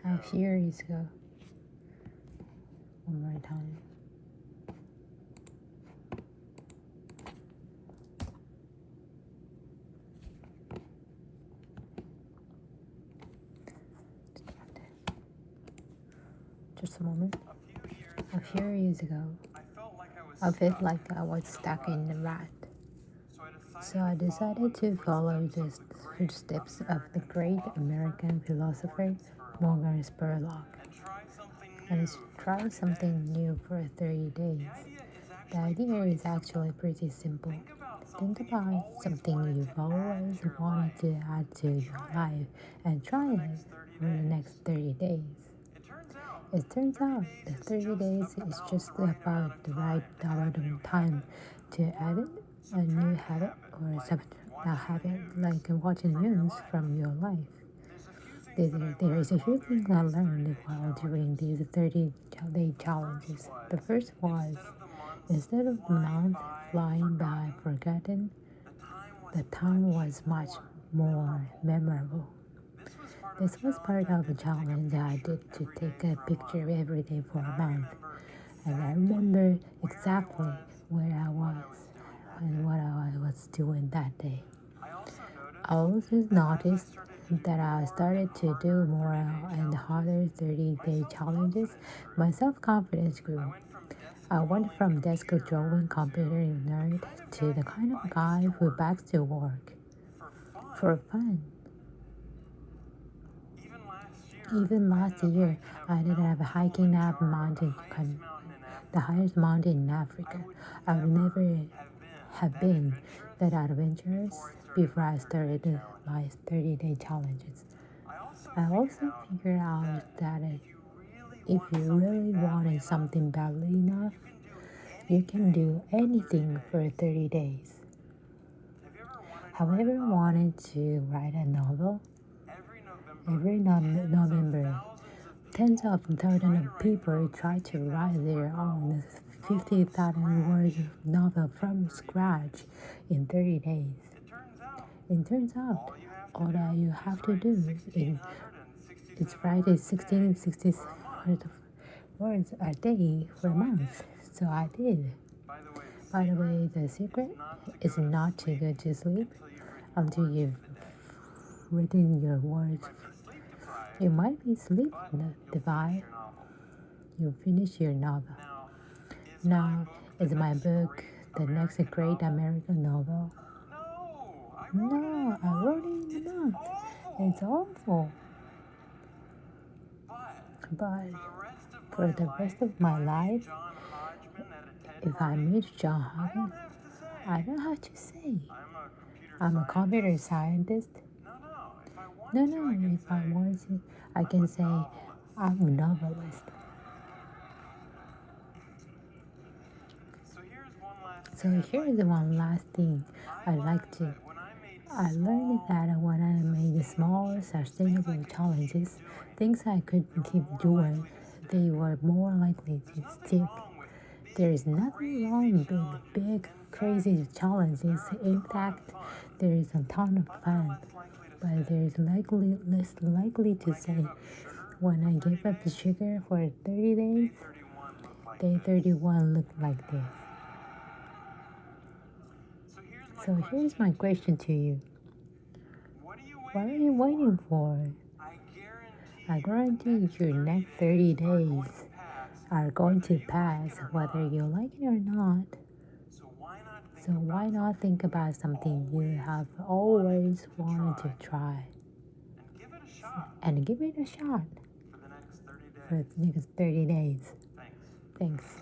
A few years ago. One more time. Just a moment. A few years ago, I felt like I was stuck in a rut. So I decided to follow the footsteps of the great American philosopher Morgan Spurlock and try something new for 30 days. The idea is actually pretty simple. Think about something you've always wanted to add to your life and try it for the next 30 days. It turns out the 30 days is just about the right amount of time to add a new habit or subtract a habit, like watching news from your life. There is a few things I learned while doing these 30-day challenges. The first was, instead of the month flying by forgotten, the time was much more memorable. This was part of a challenge I did to take a picture every day for a month, and I remember exactly where I was and what I was doing that day. I also noticed that I started to do more and harder 30-day challenges. My self-confidence grew. I went from desk drawing computer nerd to the kind of guy who backs to work for fun. Even last year, I ended up hiking up mountain, the highest mountain in Africa. I would never have been that adventurous before I started my 30-day challenges. I also figured out that if you really wanted something badly enough, you can do anything for 30 days. Have you ever wanted to write a novel? Every November, tens of thousands of people try to write their own 50,000 words novel from scratch in 30 days. It turns out all that you have to do is write 1660 words a day for a month. So I did. By the way, the secret is not to go to sleep until you've written your words. You might be sleep deprived. You finish your novel. Now, is my book the next great American novel? No, I wrote it in a month. It's awful. But for the rest of my life, if I meet John Hodgman, I don't have to say I'm a computer scientist. No, if I want to, I can say I'm a novelist. So here's one last thing I'd like to. I learned that when I made small, sustainable challenges, things I could keep doing, they were more likely to stick. There is nothing wrong with big, crazy challenges. In fact, there is a ton of fun. But there is less likely to say, when I gave up the sugar for 30 days, day 31 looked like this. So here's my question to you. What are you waiting for? I guarantee your next 30 days are going to pass whether you like it or not. So why not think about something you have always wanted to try and give it a shot for the next 30 days. Thanks.